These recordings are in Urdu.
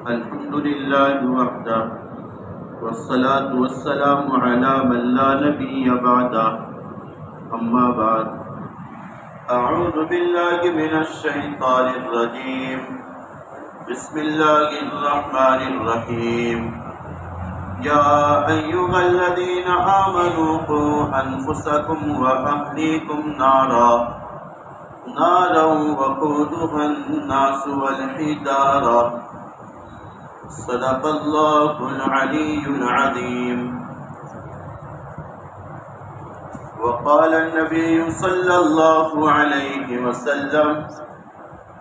الحمد لله وحده والصلاة والسلام على من لا نبي بعده أما بعد أعوذ بالله من الشيطان الرجيم بسم الله الرحمن الرحيم يا أيها الذين آمنوا قوا أنفسكم وأهليكم نارا وقودها الناس والحجارة صدق الله العلي العظيم. وقال النبي صلى الله عليه وسلم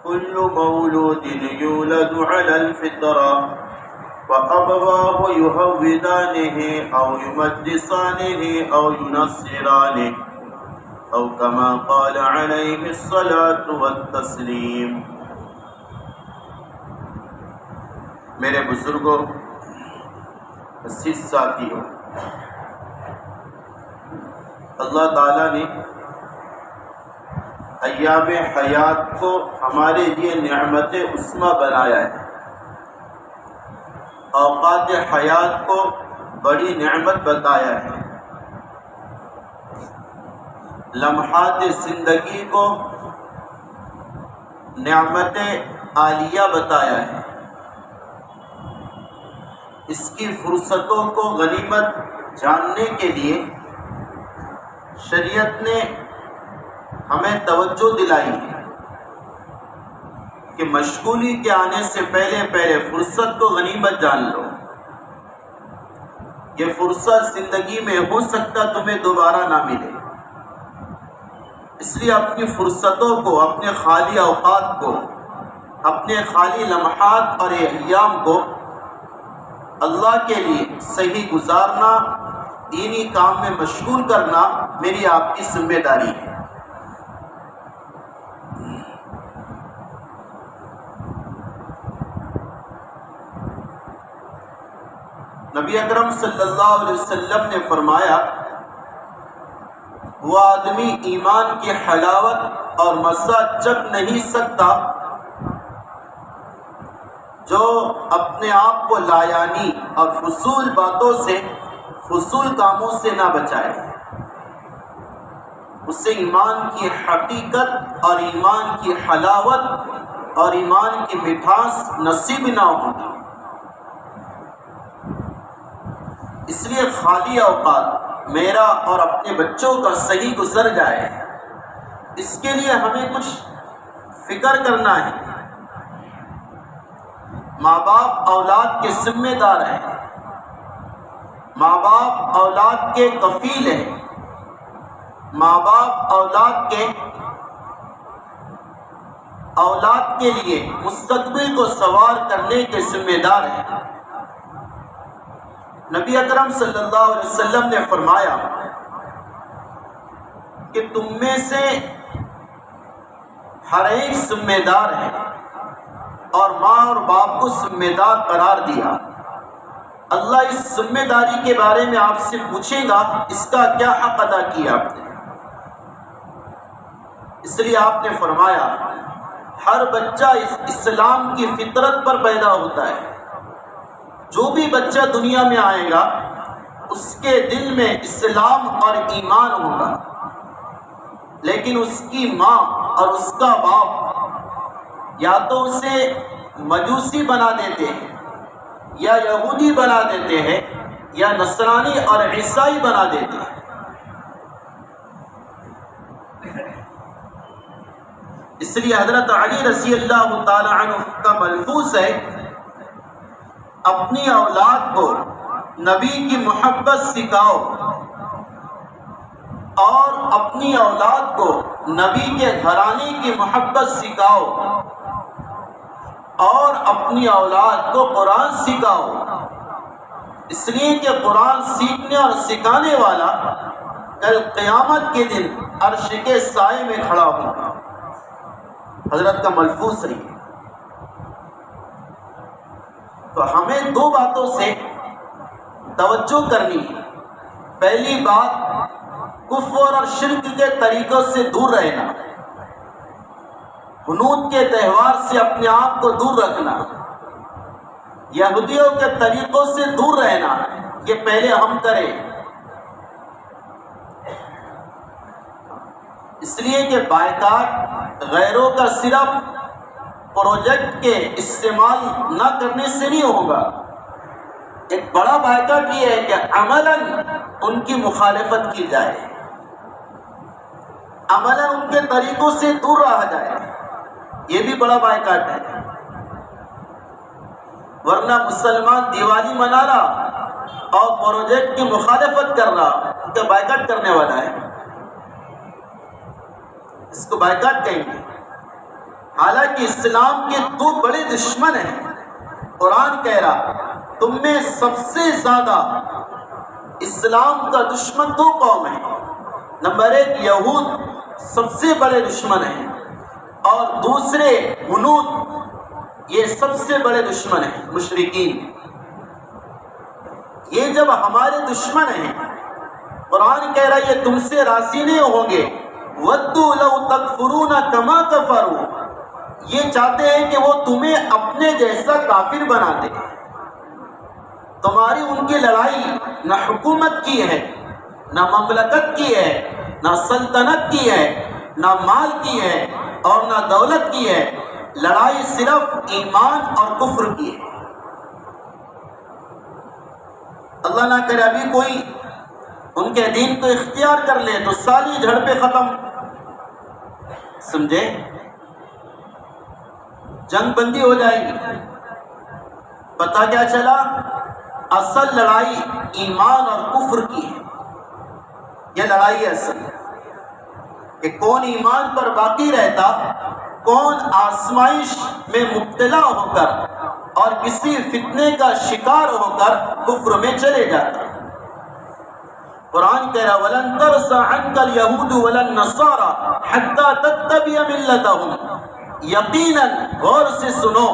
كل مولود يولد على الفطرة فأبواه يهودانه أو يمجسانه أو ينصرانه أو كما قال عليه الصلاة والتسليم. میرے بزرگوں، عزیز ساتھیوں، اللہ تعالیٰ نے ایام حیات کو ہمارے لیے نعمت عظمیٰ بنایا ہے. اوقات حیات کو بڑی نعمت بتایا ہے. لمحات زندگی کو نعمت عالیہ بتایا ہے. اس کی فرصتوں کو غنیمت جاننے کے لیے شریعت نے ہمیں توجہ دلائی ہے کہ مشغولی کے آنے سے پہلے فرصت کو غنیمت جان لو. یہ فرصت زندگی میں ہو سکتا تمہیں دوبارہ نہ ملے، اس لیے اپنی فرصتوں کو، اپنے خالی اوقات کو، اپنے خالی لمحات اور ایام کو اللہ کے لیے صحیح گزارنا، دینی کام میں مشغول کرنا میری آپ کی ذمہ داری ہے. نبی اکرم صلی اللہ علیہ وسلم نے فرمایا، وہ آدمی ایمان کی حلاوت اور مزہ چکھ نہیں سکتا جو اپنے آپ کو لایانی اور فضول باتوں سے، فضول کاموں سے نہ بچائے. اسے ایمان کی حقیقت اور ایمان کی حلاوت اور ایمان کی مٹھاس نصیب نہ ہوگی. اس لیے خالی اوقات میرا اور اپنے بچوں کا صحیح گزر جائے، اس کے لیے ہمیں کچھ فکر کرنا ہے. ماں باپ اولاد کے ذمہ دار ہیں، ماں باپ اولاد کے کفیل ہیں، ماں باپ اولاد کے لیے مستقبل کو سوار کرنے کے ذمہ دار ہیں. نبی اکرم صلی اللہ علیہ وسلم نے فرمایا کہ تم میں سے ہر ایک ذمہ دار ہے، اور ماں اور باپ کو ذمہ دار قرار دیا. اللہ اس ذمہ داری کے بارے میں آپ سے پوچھے گا، اس کا کیا حق ادا کیا آپ نے. اس لیے آپ نے فرمایا ہر بچہ اسلام کی فطرت پر پیدا ہوتا ہے. جو بھی بچہ دنیا میں آئے گا اس کے دل میں اسلام اور ایمان ہوگا، لیکن اس کی ماں اور اس کا باپ یا تو اسے مجوسی بنا دیتے ہیں، یا یہودی بنا دیتے ہیں، یا نصرانی اور عیسائی بنا دیتے ہیں. اس لیے حضرت علی رضی اللہ تعالی عنہ کا ملفوظ ہے، اپنی اولاد کو نبی کی محبت سکھاؤ اور اپنی اولاد کو نبی کے گھرانے کی محبت سکھاؤ اور اپنی اولاد کو قرآن سکھاؤ. اس لیے کہ قرآن سیکھنے اور سکھانے والا کل قیامت کے دن عرش کے سائے میں کھڑا ہوگا. حضرت کا ملفوظ ہے. تو ہمیں دو باتوں سے توجہ کرنی ہے. پہلی بات، کفر اور شرک کے طریقوں سے دور رہنا. حنوط کے تہوار سے اپنے آپ کو دور رکھنا، یہودیوں کے طریقوں سے دور رہنا، یہ پہلے ہم کریں، اس لیے کہ بائیکاٹ غیروں کا صرف پروجیکٹ کے استعمال نہ کرنے سے نہیں ہوگا، ایک بڑا بائیکاٹ یہ ہے کہ عملاً ان کی مخالفت کی جائے، عملاً ان کے طریقوں سے دور رہا جائے، یہ بھی بڑا بائیکاٹ ہے۔ ورنہ مسلمان دیوالی منا رہا اور پروجیکٹ کی مخالفت کر رہا، کیا بائیکاٹ کرنے والا ہے؟ اس کو بائیکاٹ کہیں گے۔ حالانکہ اسلام کے دو بڑے دشمن ہیں، قرآن کہہ رہا تم میں سب سے زیادہ اسلام کا دشمن دو قوم ہیں، نمبر ایک یہود سب سے بڑے دشمن ہیں، اور دوسرے ہنود، یہ سب سے بڑے دشمن ہیں، مشرکین۔ یہ جب ہمارے دشمن ہیں، قرآن کہہ رہا ہے یہ تم سے راضی نہیں ہوں گے، وَدُّوا لَوْ تَكْفُرُونَ كَمَا كَفَرُوا، یہ چاہتے ہیں کہ وہ تمہیں اپنے جیسا کافر بنا دے۔ تمہاری ان کی لڑائی نہ حکومت کی ہے، نہ مملکت کی ہے، نہ سلطنت کی ہے، نہ مال کی ہے اور نہ دولت کی ہے، لڑائی صرف ایمان اور کفر کی ہے۔ اللہ نہ کرے ابھی کوئی ان کے دین کو اختیار کر لے تو ساری جھڑپیں ختم، سمجھے، جنگ بندی ہو جائے گی۔ پتہ کیا چلا؟ اصل لڑائی ایمان اور کفر کی ہے، یہ لڑائی ہے اصل، کہ کون ایمان پر باقی رہتا، کون آزمائش میں مبتلا ہو کر اور کسی فتنے کا شکار ہو کر کفر میں چلے جاتا۔ قرآن کہہ رہا وَلَن تَرْضَىٰ عَنْكَ الْيَهُودُ وَلَا النَّصَارَىٰ حَتَّىٰ تَتَّبِعَ مِلَّتَهُمْ، یقیناً غور سے سنو،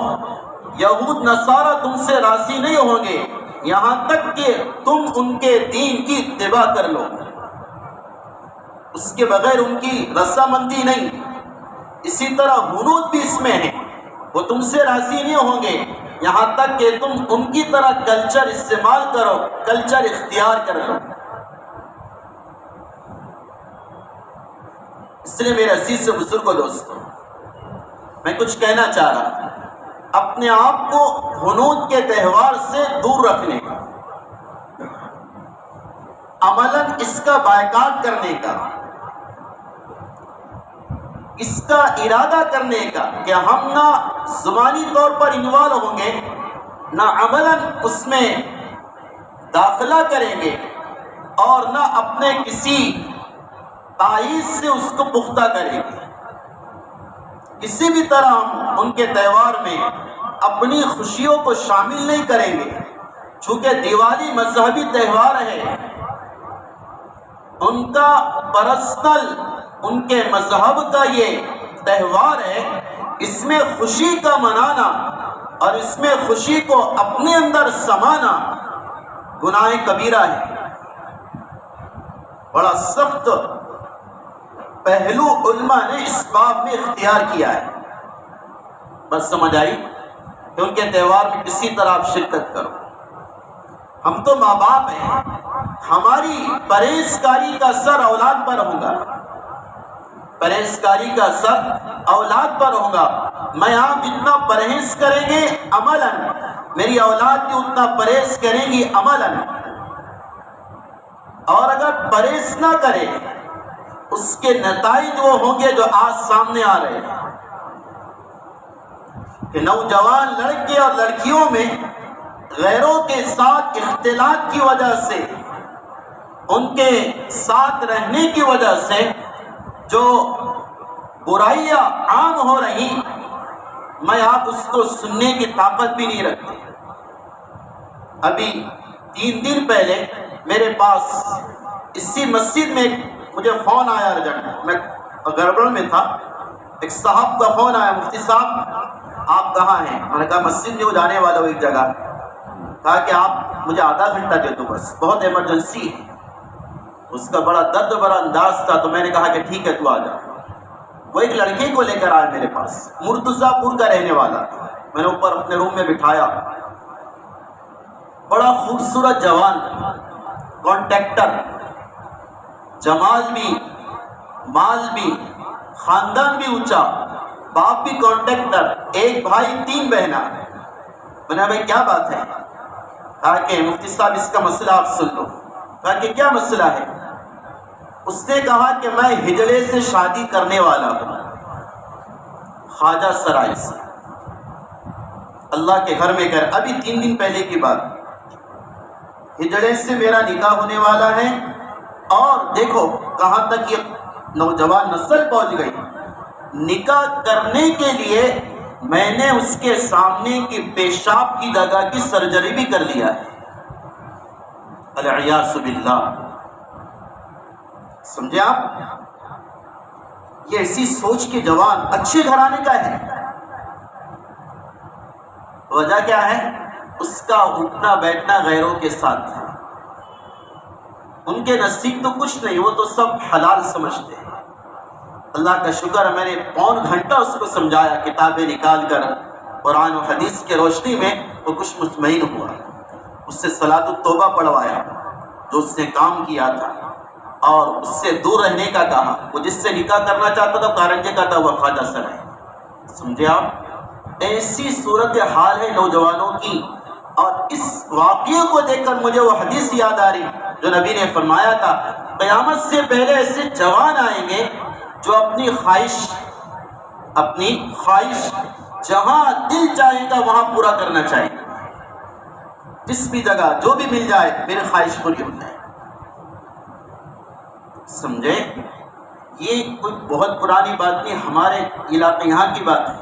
یہود نصارہ تم سے راضی نہیں ہوں گے یہاں تک کہ تم ان کے دین کی اتباع کر لو، اس کے بغیر ان کی رضامندی نہیں۔ اسی طرح ہنود بھی اس میں ہیں، وہ تم سے راضی نہیں ہوں گے یہاں تک کہ تم ان کی طرح کلچر استعمال کرو، کلچر اختیار کر لو۔ اس لیے میرے عزیز سے بزرگوں دوستوں، میں کچھ کہنا چاہ رہا ہوں، اپنے آپ کو ہنود کے تہوار سے دور رکھنے کا، عملاً اس کا بائیکاٹ کرنے کا، اس کا ارادہ کرنے کا کہ ہم نہ زبانی طور پر انوالو ہوں گے، نہ عملاً اس میں داخلہ کریں گے، اور نہ اپنے کسی تائید سے اس کو پختہ کریں گے۔ کسی بھی طرح ہم ان کے تہوار میں اپنی خوشیوں کو شامل نہیں کریں گے، چونکہ دیوالی مذہبی تہوار ہے، ان کا پرسنل، ان کے مذہب کا یہ تہوار ہے، اس میں خوشی کا منانا اور اس میں خوشی کو اپنے اندر سمانا گناہ کبیرہ ہے۔ بڑا سخت پہلو علماء نے اس باب میں اختیار کیا ہے، بس سمجھ آئی کہ ان کے تہوار میں کسی طرح آپ شرکت کرو۔ ہم تو ماں باپ ہیں، ہماری پرہیزکاری کا اثر اولاد پر ہوگا، پرہیزکاری کا اثر اولاد پر ہوگا۔ میں آپ جتنا پرہیز کریں گے عملاً، میری اولاد بھی اتنا پرہیز کریں گی عملاً، اور اگر پرہیز نہ کرے اس کے نتائج وہ ہوں گے جو آج سامنے آ رہے ہیں، کہ نوجوان لڑکے اور لڑکیوں میں غیروں کے ساتھ اختلاط کی وجہ سے، ان کے ساتھ رہنے کی وجہ سے جو برائیاں عام ہو رہی، میں آپ اس کو سننے کی طاقت بھی نہیں رکھتے۔ ابھی 3 دن پہلے میرے پاس اسی مسجد میں مجھے فون آیا ارجنٹ، میں گڑبڑ میں تھا، ایک صاحب کا فون آیا، مفتی صاحب آپ کہاں ہیں؟ میں نے کہا مسجد میں وہ جانے والا ہوں ایک جگہ، کہا کہ آپ مجھے آدھا گھنٹہ دے دو بس، بہت ایمرجنسی ہے۔ اس کا بڑا درد بھرا انداز تھا، تو میں نے کہا کہ ٹھیک ہے تو آ جا۔ وہ ایک لڑکے کو لے کر آیا میرے پاس، مرتضیٰ پور کا رہنے والا، میں نے اوپر اپنے روم میں بٹھایا، بڑا خوبصورت جوان، کانٹریکٹر، جمال بھی، مال بھی، خاندان بھی اونچا، باپ بھی کانٹریکٹر، ایک بھائی 3 بہنیں۔ میں نے بھائی کیا بات ہے؟ کہا کہ مفتی صاحب اس کا مسئلہ آپ سن لو۔ کہا کہ کیا مسئلہ ہے؟ اس نے کہا کہ میں ہجڑے سے شادی کرنے والا ہوں، خواجہ سرائے سے، اللہ کے گھر میں کر، ابھی 3 دن پہلے کی بات، ہجڑے سے میرا نکاح ہونے والا ہے۔ اور دیکھو کہاں تک یہ نوجوان نسل پہنچ گئی، نکاح کرنے کے لیے میں نے اس کے سامنے کی پیشاب کی جگہ کی سرجری بھی کر لیا ہے، العیاذ باللہ۔ سمجھے آپ؟ یہ ایسی سوچ کے جوان اچھے گھرانے کا ہے، وجہ کیا ہے؟ اس کا اٹھنا بیٹھنا غیروں کے ساتھ ہے، ان کے نصیب تو کچھ نہیں، وہ تو سب حلال سمجھتے ہیں۔ اللہ کا شکر ہے میں نے 1.25 گھنٹہ اس کو سمجھایا، کتابیں نکال کر قرآن و حدیث کے روشنی میں، وہ کچھ مطمئن ہوا، اس سے صلاۃ التوبہ پڑھوایا جو اس نے کام کیا تھا، اور اس سے دور رہنے کا کہا۔ وہ جس سے نکاح کرنا چاہتا تھا کارنجے کا تھا، وہ خواجہ سرائے۔ سمجھے آپ؟ ایسی صورت حال ہے نوجوانوں کی۔ اور اس واقعے کو دیکھ کر مجھے وہ حدیث یاد آ رہی جو نبی نے فرمایا تھا، قیامت سے پہلے ایسے جوان آئیں گے جو اپنی خواہش جہاں دل چاہے گا وہاں پورا کرنا چاہیے، جس بھی جگہ جو بھی مل جائے میری خواہش پوری ہو جائے۔ سمجھے؟ یہ کوئی بہت پرانی بات نہیں، ہمارے علاقے یہاں کی بات ہے۔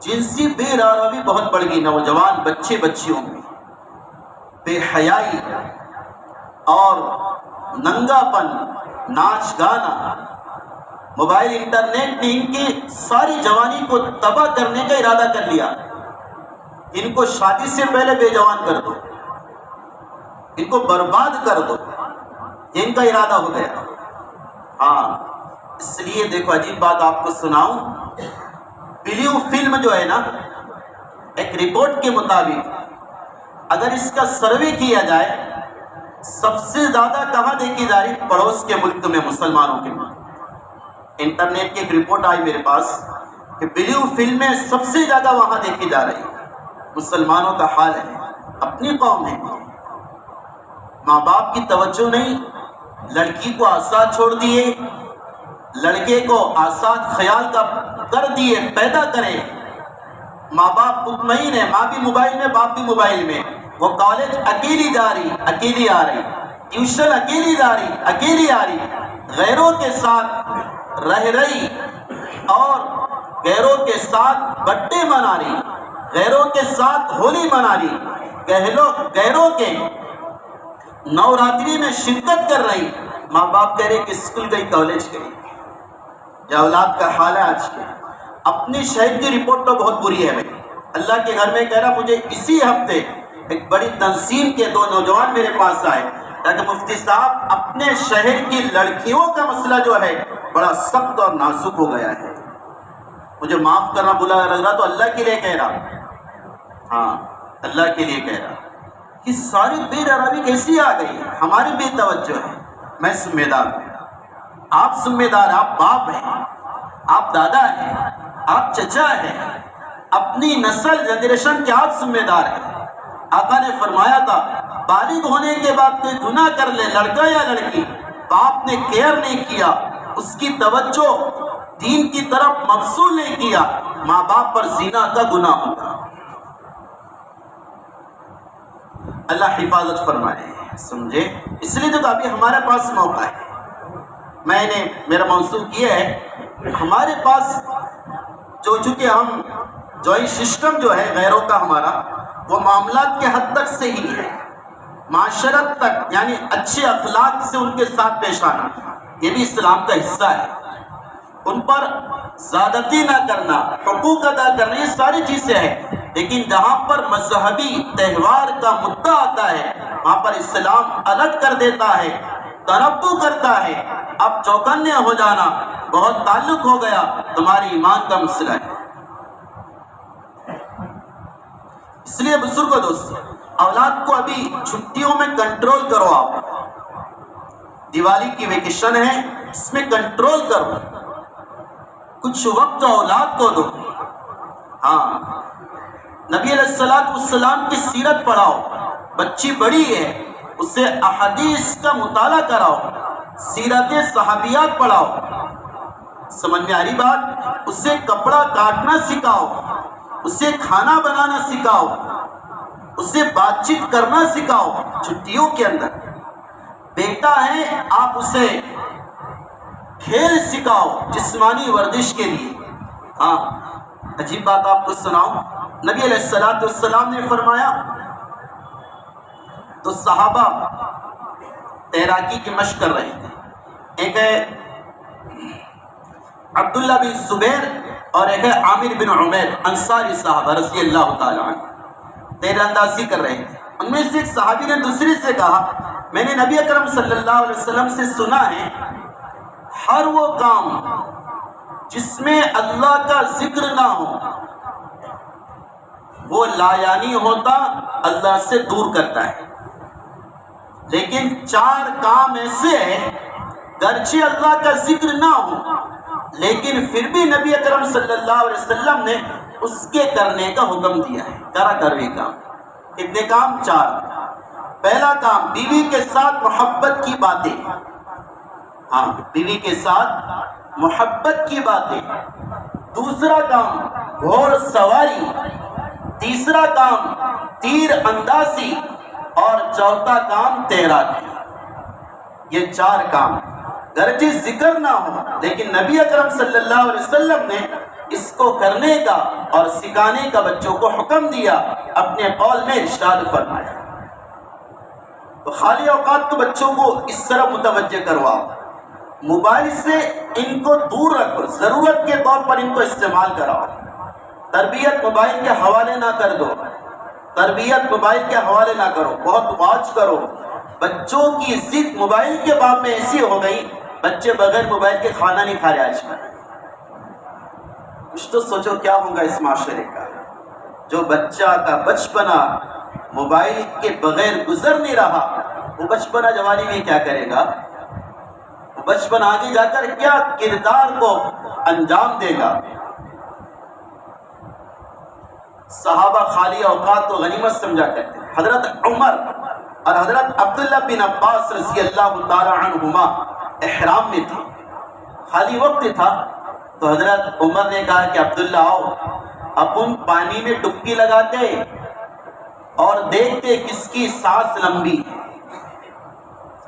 جنسی بے روی بہت بڑھ گئی، نوجوان بچے بچیوں میں بے حیائی اور ننگا پن، ناچ گانا، موبائل انٹرنیٹ نے ان کی ساری جوانی کو تباہ کرنے کا ارادہ کر لیا۔ ان کو شادی سے پہلے بے جوان کر دو، ان کو برباد کر دو، یہ ان کا ارادہ ہو گیا۔ ہاں، اس لیے دیکھو عجیب بات آپ کو سناؤں، بلیو فلم جو ہے نا، ایک رپورٹ کے مطابق اگر اس کا سروے کیا جائے، سب سے زیادہ کہاں دیکھی جا رہی؟ پڑوس کے ملک میں، مسلمانوں کے ملک۔ انٹرنیٹ کی ایک رپورٹ آئی میرے پاس کہ بلیو فلمیں سب سے زیادہ وہاں دیکھی جا رہی، مسلمانوں کا حال ہے، اپنی قوم ہے، ماں باپ کی توجہ نہیں، لڑکی کو آزاد چھوڑ دیے، لڑکے کو آزاد خیال کا کر دیے، پیدا کرے، ماں باپ مطمئن ہے، ماں بھی موبائل میں باپ بھی موبائل میں، وہ کالج اکیلی جا رہی اکیلی آ رہی، ٹیوشن اکیلی جا رہی اکیلی آ رہی، غیروں کے ساتھ رہ رہی اور غیروں کے ساتھ بڈے منا رہی، غیروں کے ساتھ ہولی منا رہی، غیروں کے نوراتری میں شرکت کر رہی۔ ماں باپ کہہ رہے کہ اسکول گئی، کالج گئی۔ یہ اولاد کا حال ہے آج کے۔ اپنی شہر کی رپورٹ تو بہت بری ہے بھائی، اللہ کے گھر میں کہہ رہا، مجھے اسی ہفتے ایک بڑی تنظیم کے 2 نوجوان میرے پاس آئے، کہ مفتی صاحب اپنے شہر کی لڑکیوں کا مسئلہ جو ہے بڑا سخت اور نازک ہو گیا ہے، مجھے معاف کرنا بلا لگ رہا، تو اللہ کے لیے کہہ رہا، ہاں اللہ کے لیے کہہ رہا، کہ ساری بے روی کیسی آ گئی، ہماری بے توجہ ہے۔ میں ذمہ دار ہوں، آپ ذمہ دار، آپ باپ ہیں، آپ دادا ہیں، آپ چچا ہیں، اپنی نسل جنریشن کے آپ ذمہ دار ہیں۔ آقا نے فرمایا تھا بالغ ہونے کے بعد کوئی گناہ کر لے، لڑکا یا لڑکی، باپ نے کیئر نہیں کیا، اس کی توجہ دین کی طرف مبذول نہیں کیا، ماں باپ پر زنا کا گناہ ہوگا۔ اللہ حفاظت فرمائے، سمجھے؟ اس لیے تو ابھی ہمارے پاس موقع ہے، میں نے میرا منسوخ یہ ہے، ہمارے پاس چونکہ ہم جوائنٹ سسٹم جو ہے غیروں کا ہمارا، وہ معاملات کے حد تک صحیح ہے، معاشرت تک، یعنی اچھے اخلاق سے ان کے ساتھ پیش آنا، یہ بھی اسلام کا حصہ ہے، ان پر زیادتی نہ کرنا، حقوق ادا کرنا، یہ ساری چیزیں ہیں۔ لیکن جہاں پر مذہبی تہوار کا مدعا آتا ہے وہاں پر اسلام الگ کر دیتا ہے، تنبہ کرتا ہے، اب چوکنے ہو جانا، بہت تعلق ہو گیا، تمہاری ایمان کا مسئلہ ہے۔ اس لیے بزرگوں دوست، اولاد کو ابھی چھٹیوں میں کنٹرول کرو. آپ دیوالی کی ویکیشن ہے، اس میں کنٹرول کرو، کچھ وقت اولاد کو دو. ہاں، نبی علیہ السلام کی سیرت پڑھاؤ. بچی بڑی ہے، اسے احادیث کا مطالعہ کراؤ، سیرت صحابیات پڑھاؤ. سمجھ میں آ رہی بات؟ اسے کپڑا کاٹنا سکھاؤ، اسے کھانا بنانا سکھاؤ، اسے بات چیت کرنا سکھاؤ. چھٹیوں کے اندر بیٹا ہے، آپ اسے کھیل سکھاؤ جسمانی ورزش کے لیے. ہاں، عجیب بات آپ کو سناؤ. نبی علیہ السلام نے فرمایا تو صحابہ تیراکی کی مشق کر رہے تھے. ایک ہے عبداللہ بن زبیر اور ایک ہے عامر بن عمیر، انصاری صحابہ رضی اللہ تعالیٰ عنہ، تیر اندازی کر رہے تھے. ان میں سے ایک صحابی نے دوسری سے کہا، میں نے نبی اکرم صلی اللہ علیہ وسلم سے سنا ہے ہر وہ کام جس میں اللہ کا ذکر نہ ہو وہ لایانی ہوتا، اللہ سے دور کرتا ہے. لیکن 4 کام ایسے ہیں گرچہ اللہ کا ذکر نہ ہو لیکن پھر بھی نبی اکرم صلی اللہ علیہ وسلم نے اس کے کرنے کا حکم دیا ہے. کرا کروے کام. کتنے کام؟ 4. پہلا کام بیوی کے ساتھ محبت کی باتیں. ہاں، بیوی کے ساتھ محبت کی باتیں. دوسرا کام گھوڑ سواری. تیسرا کام تیر اندازی. اور چوتھا کام تیراکی. یہ 4 کام گرچہ ذکر نہ ہو لیکن نبی اکرم صلی اللہ علیہ وسلم نے اس کو کرنے کا اور سکھانے کا بچوں کو حکم دیا. اپنے قول میں ارشاد فرمایا. تو خالی اوقات کو بچوں کو اس طرح متوجہ کرواؤ. موبائل سے ان کو دور رکھو، ضرورت کے طور پر ان کو استعمال کراؤ. تربیت موبائل کے حوالے نہ کر دو، تربیت موبائل کے حوالے نہ کرو. بہت واچ کرو. بچوں کی ضد موبائل کے باب میں ایسی ہو گئی، بچے بغیر موبائل کے کھانا نہیں کھا رہے. آج کل کچھ تو سوچو کیا ہوگا اس معاشرے کا. جو بچہ کا بچپنا موبائل کے بغیر گزر نہیں رہا، وہ بچپنا جوانی میں کیا کرے گا؟ وہ بچپن آگے جا کر کیا کردار کو انجام دے گا؟ صحابہ خالی اوقات کو غنیمت سمجھا کرتے. حضرت عمر اور حضرت عبداللہ بن عباس رضی اللہ تعالی عنہما احرام میں تھے. خالی وقت تھا تو حضرت عمر نے کہا کہ عبداللہ آؤ، اپن پانی میں ڈبکی لگاتے اور دیکھتے کس کی سانس لمبی ہے.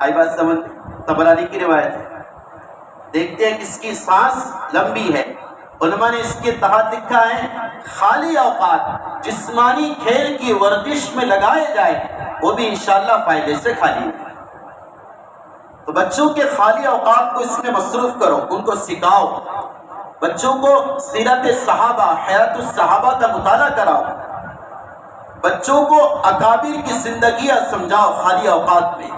آئی بات سمجھ؟ طبرانی کی روایت ہے. دیکھتے ہیں کس کی سانس لمبی ہے. علماء نے اس کے تحت لکھا ہے خالی اوقات جسمانی کھیل کی ورزش میں لگائے جائے، وہ بھی انشاءاللہ فائدے سے خالی ہے. تو بچوں کے خالی اوقات کو اس میں مصروف کرو، ان کو سکھاؤ. بچوں کو سیرت صحابہ، حیات الصحابہ کا مطالعہ کراؤ. بچوں کو اکابر کی زندگیاں سمجھاؤ خالی اوقات میں.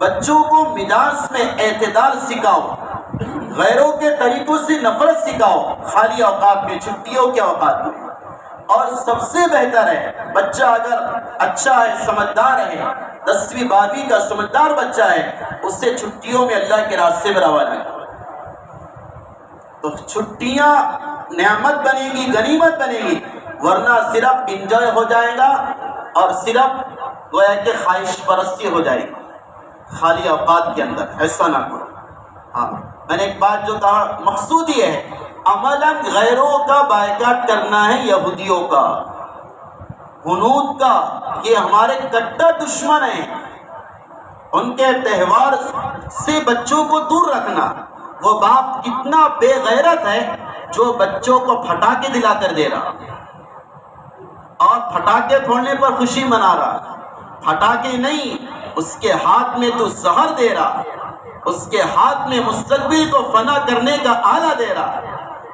بچوں کو مزاج میں اعتدال سکھاؤ. غیروں کے طریقوں سے نفرت سکھاؤ خالی اوقات میں، چھٹیوں کے اوقات میں. اور سب سے بہتر ہے بچہ اگر اچھا ہے، سمجھدار ہے، 10ویں 12ویں کا سمجھدار بچہ ہے، اس سے چھٹیوں میں اللہ کے راستے میں روانہ کرو. تو چھٹیاں نعمت بنے گی، غنیمت بنے گی. ورنہ صرف انجوائے ہو جائے گا اور صرف گویا کہ خواہش پرستی ہو جائے گی خالی اوقات کے اندر. ایسا نہ کرو. ہاں، میں نے ایک بات جو کہا مقصود یہ ہے، عملاً غیروں کا بائیکاٹ کرنا ہے یہودیوں کا، ہنود کا. یہ ہمارے کٹر دشمن ہیں. ان کے تہوار سے بچوں کو دور رکھنا. وہ باپ کتنا بے غیرت ہے جو بچوں کو پھٹاکے دلا کر دے رہا اور پھٹاکے پھوڑنے پر خوشی منا رہا. پھٹاکے نہیں، اس کے ہاتھ میں تو زہر دے رہا، اس کے ہاتھ میں مستقبل کو فنا کرنے کا آلہ دے رہا،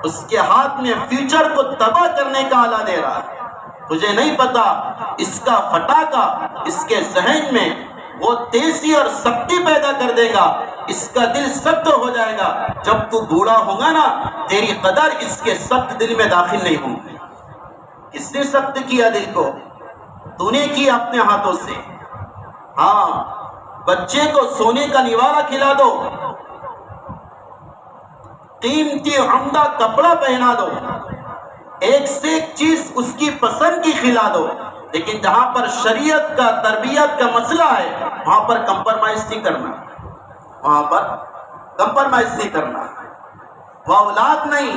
اس کے ہاتھ میں فیوچر کو تباہ کرنے کا آلہ دے رہا. تجھے نہیں پتا اس کا پھٹاکا اس کے ذہن میں وہ تیزی اور سختی پیدا کر دے گا. اس کا دل سخت ہو جائے گا. جب تو بوڑھا ہوگا نا، تیری قدر اس کے سخت دل میں داخل نہیں ہوں گی. کس نے سخت کیا دل کو؟ تو نے کیا اپنے ہاتھوں سے۔ ہاں، بچے کو سونے کا نوارہ کھلا دو، قیمتی عمدہ کپڑا پہنا دو، ایک سے ایک چیز اس کی پسند کی کھلا دو، لیکن جہاں پر شریعت کا تربیت کا مسئلہ ہے وہاں پر کمپرمائز نہیں کرنا، وہاں پر کمپرمائز نہیں کرنا۔ وہ اولاد نہیں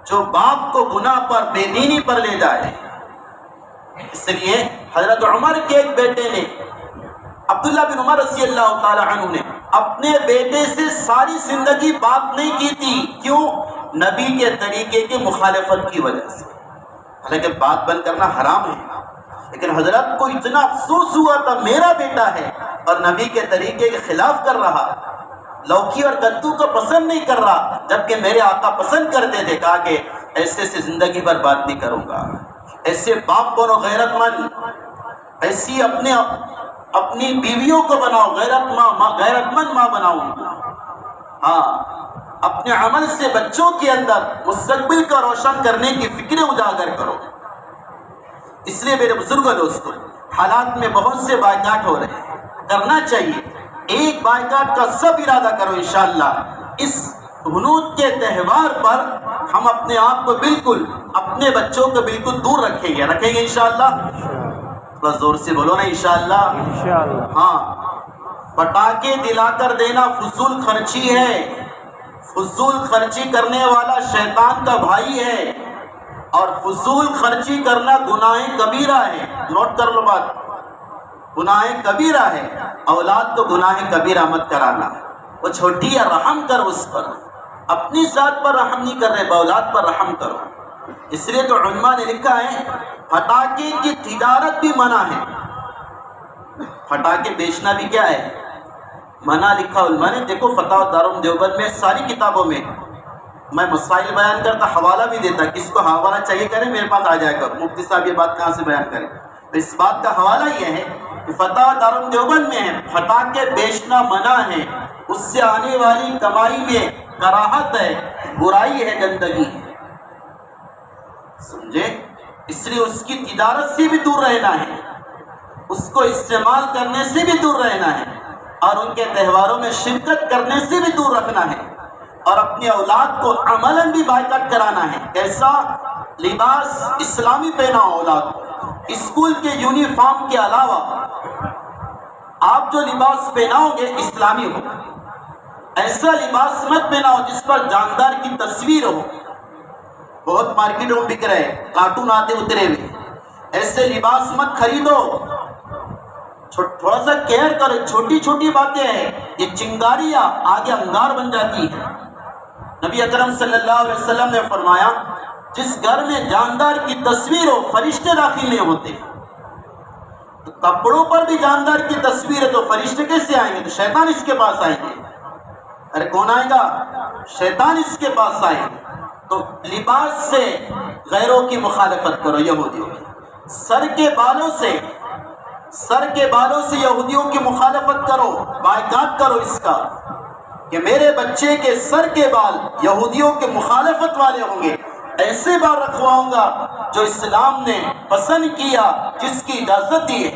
جو باپ کو گناہ پر، بے دینی پر لے جائے۔ اس لیے حضرت عمر کے ایک بیٹے نے، عبداللہ بن عمر رضی اللہ تعالی عنہ نے اپنے بیٹے سے ساری زندگی بات نہیں کی تھی۔ کیوں؟ نبی کے طریقے کی مخالفت کی وجہ سے۔ حالانکہ بات بند کرنا حرام ہے، لیکن حضرت کو اتنا افسوس ہوا تھا میرا بیٹا ہے اور نبی کے طریقے کے خلاف کر رہا، لوکی اور کدو کو پسند نہیں کر رہا، جبکہ میرے آقا پسند کرتے تھے۔ کہا کہ ایسے سے زندگی بھر بات نہیں کروں گا، ایسے باپ بنو غیرت مند، ایسی اپنی بیویوں کو بناؤ غیرت مند ماں بناؤں گا۔ ہاں، اپنے عمل سے بچوں کے اندر مستقبل کو روشن کرنے کی فکریں اجاگر کرو۔ اس لیے میرے بزرگوں دوستوں، حالات میں بہت سے بائیکاٹ ہو رہے ہیں، کرنا چاہیے۔ ایک بائیکاٹ کا سب ارادہ کرو انشاءاللہ۔ اس ہنود کے تہوار پر ہم اپنے آپ کو بالکل، اپنے بچوں کو بالکل دور رکھیں گے انشاءاللہ۔ تھوڑا زور سے بولو نا انشاءاللہ۔ ہاں، پٹاخے دلا کر دینا فضول خرچی ہے، فضول خرچی کرنے والا شیطان کا بھائی ہے، اور فضول خرچی کرنا گناہ کبیرہ ہے۔ نوٹ کر لو بات، گناہ کبیرہ ہے۔ اولاد کو گناہ کبیرہ مت کرانا، وہ چھوٹی ہے، رحم کر اس پر، اپنی ذات پر رحم نہیں کر رہے، اولاد پر رحم کرو۔ اس لیے تو علماء نے لکھا ہے پٹاخے کی تجارت بھی منع ہے، پٹاخے بیچنا بھی کیا ہے؟ منع لکھا علماء نے۔ دیکھو فتاوی دارالعلوم دیوبند میں ساری کتابوں میں میں مسائل بیان کرتا، حوالہ بھی دیتا، کس کو حوالہ چاہیے کرے میرے پاس آ جائے گا، مفتی صاحب یہ بات کہاں سے بیان کریں۔ تو اس بات کا حوالہ یہ ہے کہ فتاوی دارالعلوم دیوبند میں ہے پٹاخے بیچنا منع ہے، اس سے آنے والی کمائی میں کراہت ہے، برائی ہے، گندگی ہے، سمجھے؟ اس لیے اس کی تجارت سے بھی دور رہنا ہے، اس کو استعمال کرنے سے بھی دور رہنا ہے، اور ان کے تہواروں میں شرکت کرنے سے بھی دور رکھنا ہے، اور اپنی اولاد کو عملاً بھی بائیکاٹ کرانا ہے۔ کیسا؟ لباس اسلامی پہناؤ اولاد کو، اسکول کے یونیفارم کے علاوہ آپ جو لباس پہناؤ گے اسلامی ہو، ایسا لباس مت پہناؤ جس پر جاندار کی تصویر ہو، بہت مارکیٹوں میں بک رہے ہیں، کارٹون آتے اترے ہوئے، ایسے لباس مت خریدو۔ تھوڑا سا کیئر کرو، چھوٹی چھوٹی باتیں ہیں، یہ چنگاریاں آگے انگار بن جاتی ہیں۔ نبی اکرم صلی اللہ علیہ وسلم نے فرمایا جس گھر میں جاندار کی تصویر ہو فرشتے داخل نہیں ہوتے، تو کپڑوں پر بھی جاندار کی تصویر ہے تو فرشتے کیسے آئیں گے؟ تو شیطان اس کے پاس آئیں گے۔ ارے کون آئے گا؟ شیطان اس کے پاس آئیں گے۔ تو لباس سے غیروں کی مخالفت کرو، یہودیوں کی، سر کے بالوں سے یہودیوں کی مخالفت کرو، بائیکاٹ کرو اس کا کہ میرے بچے کے سر کے بال یہودیوں کے مخالفت والے ہوں گے، ایسے بال رکھواؤں گا جو اسلام نے پسند کیا، جس کی اجازت دی ہے،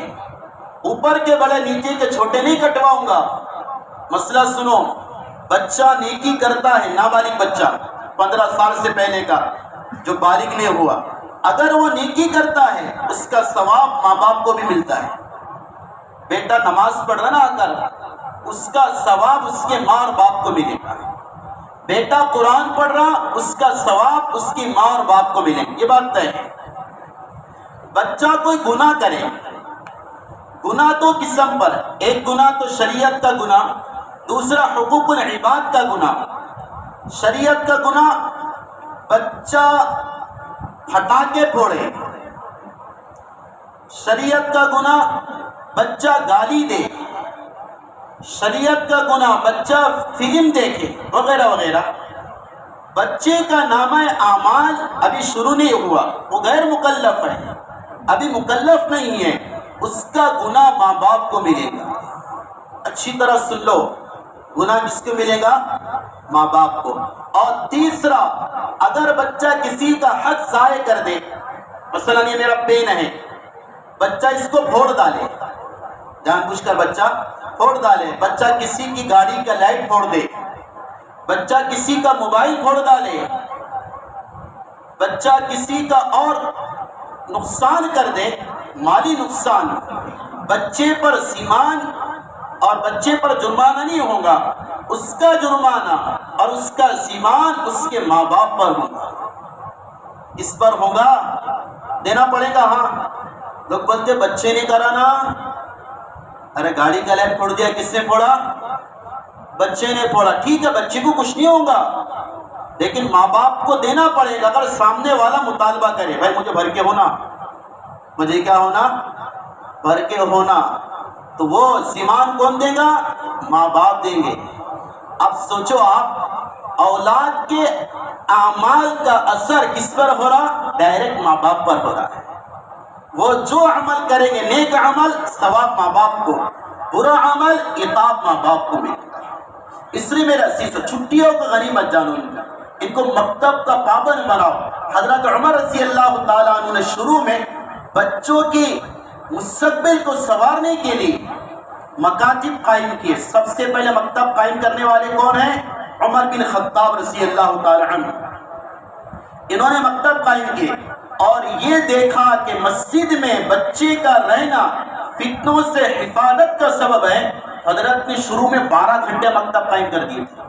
اوپر کے بڑے نیچے کے چھوٹے نہیں کٹواؤں گا۔ مسئلہ سنو، بچہ نیکی کرتا ہے، نابالغ بچہ 15 سال سے پہلے کا جو بالغ نہیں ہوا، اگر وہ نیکی کرتا ہے اس کا ثواب ماں باپ کو بھی ملتا ہے۔ بیٹا نماز پڑھ رہا نا آ کر، اس کا ثواب اس کے ماں اور باپ کو ملے گا۔ بیٹا قرآن پڑھ رہا، اس کا ثواب اس کی ماں اور باپ کو ملے گا، یہ بات طے ہے۔ بچہ کوئی گناہ کرے، گناہ دو قسم پر، ایک گناہ تو شریعت کا گناہ، دوسرا حقوق العباد کا گناہ۔ شریعت کا گناہ، بچہ پٹاخے پھوڑے، شریعت کا گناہ بچہ گالی دے، شریعت کا گناہ بچہ فلم دیکھے وغیرہ وغیرہ۔ بچے کا نامہ اعمال ابھی شروع نہیں ہوا، وہ غیر مکلف ہے، ابھی مکلف نہیں ہے، اس کا گناہ ماں باپ کو ملے گا۔ اچھی طرح سن لو، گناہ کس کو ملے گا؟ ماں باپ کو۔ اور تیسرا، اگر بچہ کسی کا حق ضائع کر دے، مثلا یہ میرا پین ہے، بچہ اس کو پھوڑ ڈالے، جان بوجھ کر بچہ پھوڑ ڈالے، بچہ کسی کی گاڑی کا لائٹ پھوڑ دے، بچہ کسی کا موبائل پھوڑ ڈالے، بچہ کسی کا اور نقصان کر دے، مالی نقصان، بچے پر سیمان اور بچے پر جرمانہ نہیں ہوگا، اس کا جرمانہ اور اس کا سیمان اس کے ماں باپ پر ہوگا، اس پر ہوگا، دینا پڑے گا۔ ہاں لوگ بولتے بچے نے کرا نا، ارے گاڑی کا لائٹ پھوڑ دیا، کس نے پھوڑا؟ بچے نے پھوڑا، ٹھیک ہے بچے کو کچھ نہیں ہوگا، لیکن ماں باپ کو دینا پڑے گا۔ اگر سامنے والا مطالبہ کرے بھائی مجھے بھر کے ہونا، مجھے کیا ہونا؟ بھر کے ہونا، تو وہ سیمان کون دے گا؟ ماں باپ دیں گے۔ اب سوچو آپ، اولاد کے اعمال کا اثر کس پر ہو رہا؟ ڈائریکٹ ماں باپ پر ہو رہا ہے۔ وہ جو عمل کریں گے، نیک عمل ثواب ماں باپ کو، برا عمل عقاب ماں باپ کو ملے گا۔ اس لیے میرا عزیزو، چھٹیوں کو غنیمت جانو، ان کو مکتب کا پابند بناؤ۔ حضرت عمر رضی اللہ تعالیٰ عنہ نے شروع میں بچوں کی مستقبل کو سنوارنے کے لیے مکاتب قائم کیے۔ سب سے پہلے مکتب قائم کرنے والے کون ہیں؟ عمر بن خطاب رضی اللہ تعالیٰ عنہ۔ انہوں نے مکتب قائم کیے اور یہ دیکھا کہ مسجد میں بچے کا رہنا فتنوں سے حفاظت کا سبب ہے۔ حضرت نے شروع میں 12 گھنٹے مکتب قائم کر دیے تھے۔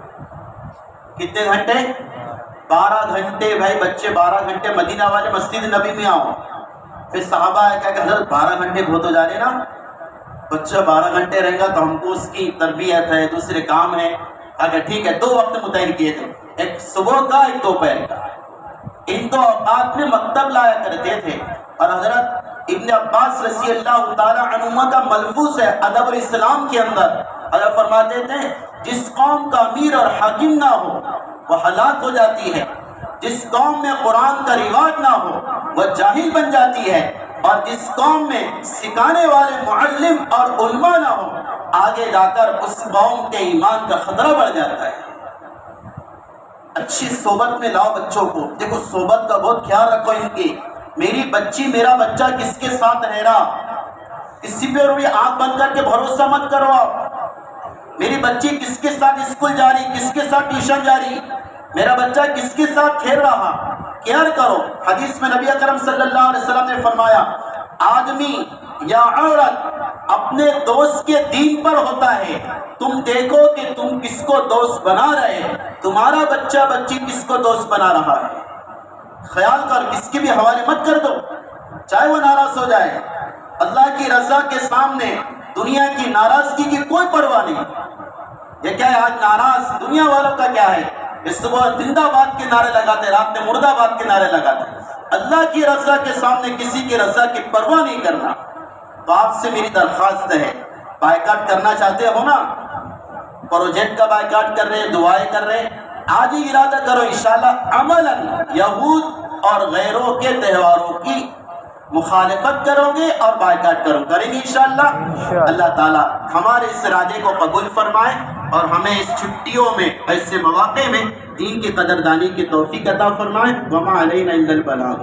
کتنے گھنٹے؟ 12 گھنٹے۔ بھائی بچے 12 گھنٹے مدینہ والے مسجد نبی میں آؤ۔ پھر صحابہ ہے کہ حضرت 12 گھنٹے بہت ہو جا رہے نا، بچہ 12 گھنٹے رہے گا تو ہم کو اس کی تربیت ہے، دوسرے کام ہے۔ اگر ٹھیک ہے، 2 وقت متعین کیے تھے، ایک صبح کا ایک دوپہر کا۔ ان 2 اوقات میں مکتب لایا کرتے تھے۔ اور حضرت ابن عباس رضی اللہ تعالی عنہما کا ملفوظ ہے ادب الاسلام کے اندر، حضرت فرماتے تھے جس قوم کا امیر اور حاکم نہ ہو وہ ہلاک ہو جاتی ہے، جس قوم میں قرآن کا رواج نہ ہو وہ جاہل بن جاتی ہے، اور جس قوم میں سکھانے والے معلم اور علماء نہ ہو آگے جا کر اس قوم کے ایمان کا خطرہ بڑھ جاتا ہے۔ اچھی صحبت میں لاؤ بچوں کو۔ دیکھو صحبت کا بہت خیال رکھو ان کی۔ میری بچی میرا بچہ کس کے ساتھ رہ رہا، کسی پہ بھی آنکھ بند کر کے بھروسہ مت کرو آپ۔ میری بچی کس کے ساتھ اسکول جا رہی، کس کے ساتھ ٹیوشن جا رہی، میرا بچہ کس کے ساتھ کھیل رہا، کیئر کرو۔ حدیث میں نبی اکرم صلی اللہ علیہ وسلم نے فرمایا آدمی یا عورت اپنے دوست کے دین پر ہوتا ہے، تم دیکھو کہ تم کس کو دوست بنا رہے، تمہارا بچہ بچی کس کو دوست بنا رہا ہے۔ خیال کر، کس کے بھی حوالے مت کر دو، چاہے وہ ناراض ہو جائے۔ اللہ کی رضا کے سامنے دنیا کی ناراضگی کی کوئی پرواہ نہیں۔ یہ کیا ہے آج ناراض دنیا والوں کا کیا ہے، اس صبح زندہ باد کے نعرے لگاتے، رات میں مردہ باد کے نعرے لگاتے۔ اللہ کی رضا کے سامنے کسی کی رضا کی پرواہ نہیں کرنا۔ تو آپ سے میری درخواست ہے، بائیکاٹ کرنا چاہتے ہو نا، پروجیکٹ کا بائیکاٹ کر رہے ہیں، دعائیں کر رہے ہیں، آج ہی ارادہ کرو انشاءاللہ عملاً یہود اور غیروں کے تہواروں کی مخالفت کرو گے اور بائیکاٹ کریں گے انشاءاللہ۔ اللہ تعالی ہمارے اس ارادے کو قبول فرمائے اور ہمیں اس چھٹیوں میں ایسے مواقع میں دین کی قدردانی کی توفیق عطا فرمائے۔ وما علینا الا البلاغ۔